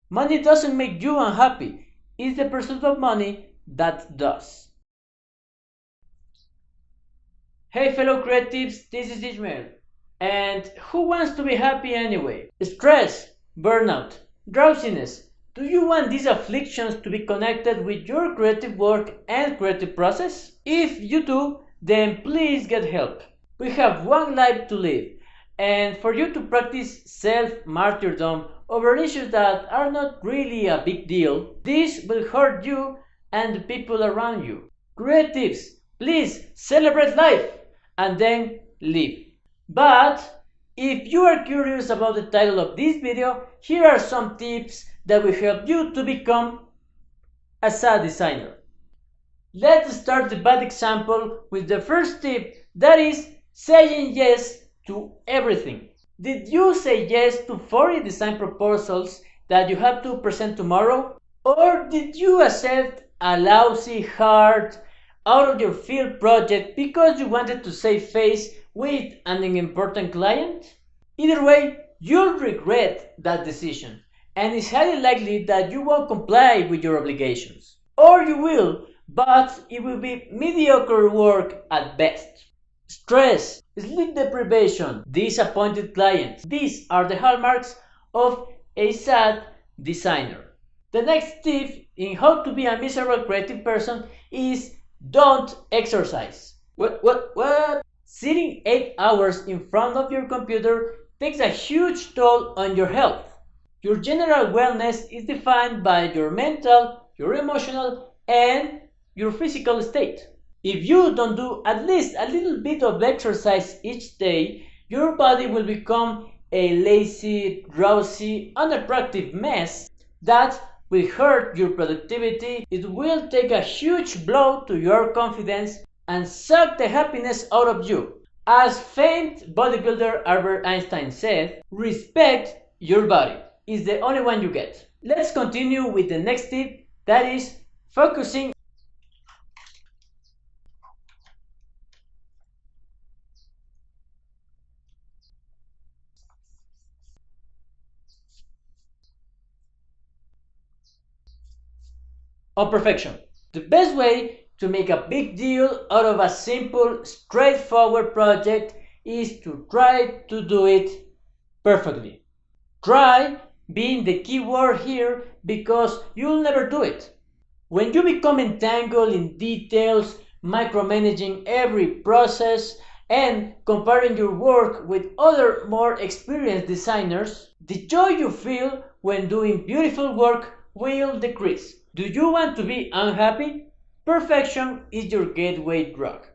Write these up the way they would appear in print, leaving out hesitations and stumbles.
Money doesn't make you unhappy. It's the pursuit of money that does. Hey fellow creatives, this is Ishmael. And who wants to be happy anyway? Stress, burnout, drowsiness. Do you want these afflictions to be connected with your creative work and creative process? If you do, then please get help. We have one life to live, and for you to practice self-martyrdom over issues that are not really a big deal, this will hurt you and the people around you. Creatives, please celebrate life and then live. But if you are curious about the title of this video, here are some tips that will help you to become a sad designer. Let's start the bad example with the first tip, that is saying yes to everything. Did you say yes to 40 design proposals that you have to present tomorrow? Or did you accept a lousy, hard, out of your field project because you wanted to save face with an important client? Either way, you'll regret that decision, and it's highly likely that you won't comply with your obligations. Or you will, but it will be mediocre work at best. Stress, sleep deprivation, disappointed clients. These are the hallmarks of a sad designer. The next tip in how to be a miserable creative person is don't exercise. What? Sitting 8 hours in front of your computer takes a huge toll on your health. Your general wellness is defined by your mental, your emotional, and your physical state. If you don't do at least a little bit of exercise each day, your body will become a lazy, drowsy, unattractive mess that will hurt your productivity. It will take a huge blow to your confidence and suck the happiness out of you. As famed bodybuilder Albert Einstein said, respect your body. It's the only one you get. Let's continue with the next tip, that is focusing on perfection. The best way to make a big deal out of a simple, straightforward project is to try to do it perfectly. Try being the key word here because you'll never do it. When you become entangled in details, micromanaging every process, and comparing your work with other more experienced designers, the joy you feel when doing beautiful work will decrease. Do you want to be unhappy? Perfection is your gateway drug.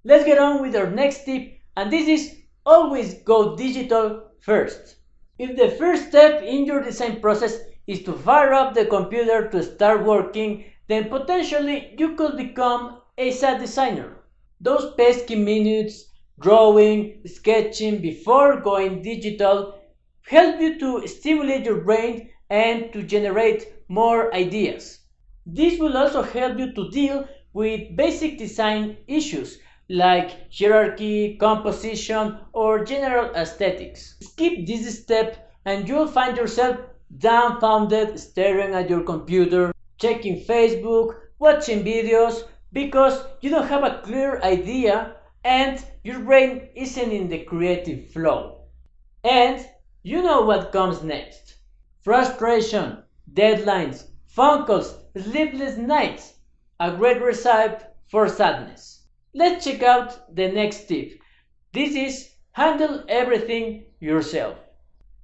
Let's get on with our next tip, and this is always go digital first. If the first step in your design process is to fire up the computer to start working, then potentially you could become a sad designer. Those pesky minutes, drawing, sketching before going digital help you to stimulate your brain and to generate more ideas. This will also help you to deal with basic design issues like hierarchy, composition, or general aesthetics. Skip this step and you'll find yourself dumbfounded staring at your computer, checking Facebook, watching videos, because you don't have a clear idea and your brain isn't in the creative flow. And you know what comes next. Frustration, deadlines, phone calls, sleepless nights. A great recipe for sadness. Let's check out the next tip. This is handle everything yourself.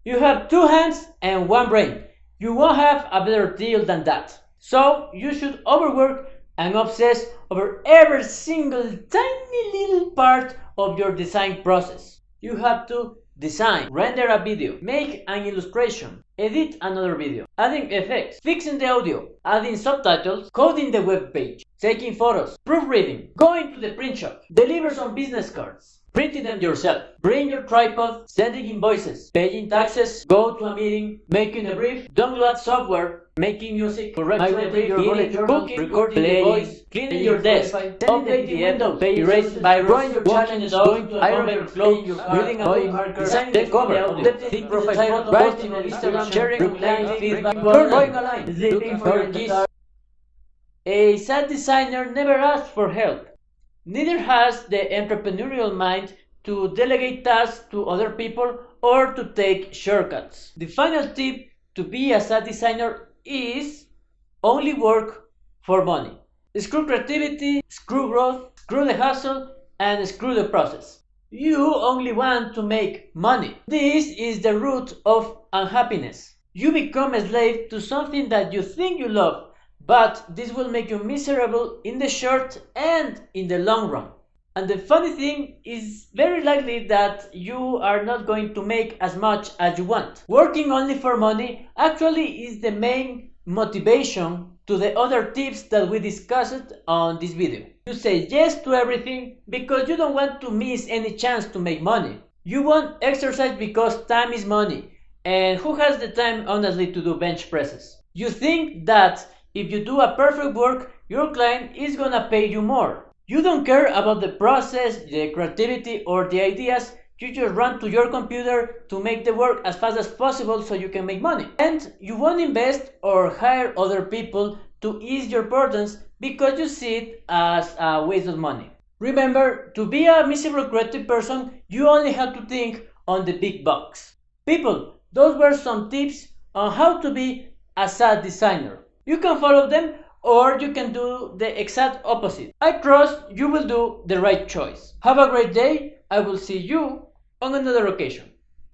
You have 2 hands and 1 brain. You won't have a better deal than that. So you should overwork and obsess over every single tiny little part of your design process. You have to design, render a video, make an illustration, edit another video, adding effects, fixing the audio, adding subtitles, coding the web page, taking photos, proofreading, going to the print shop, deliver some business cards, printing them yourself. Bring your tripod, sending invoices, paying taxes, go to a meeting, making a brief, download software, making music, correcting your bullet journal, recording the voice, cleaning your desk, updating Windows, erasing virus, watching the dog, ironing your clothes, reading a book, designing the cover, updating profile, writing on Instagram, sharing, replying feedback, drawing a line, looking for your keys. A sad designer never asks for help. Neither has the entrepreneurial mind to delegate tasks to other people or to take shortcuts. The final tip to be a sad designer is only work for money. Screw creativity, screw growth, screw the hustle, and screw the process. You only want to make money. This is the root of unhappiness. You become a slave to something that you think you love, but this will make you miserable in the short and in the long run. And the funny thing is very likely that you are not going to make as much as you want. Working only for money actually is the main motivation to the other tips that we discussed on this video. You say yes to everything because you don't want to miss any chance to make money. You want exercise because time is money. And who has the time honestly to do bench presses? You think that if you do a perfect work, your client is gonna pay you more. You don't care about the process, the creativity, or the ideas. You just run to your computer to make the work as fast as possible so you can make money. And you won't invest or hire other people to ease your burdens because you see it as a waste of money. Remember, to be a miserable creative person, you only have to think on the big bucks. People, those were some tips on how to be a sad designer. You can follow them or you can do the exact opposite. I trust you will do the right choice. Have a great day. I will see you on another occasion.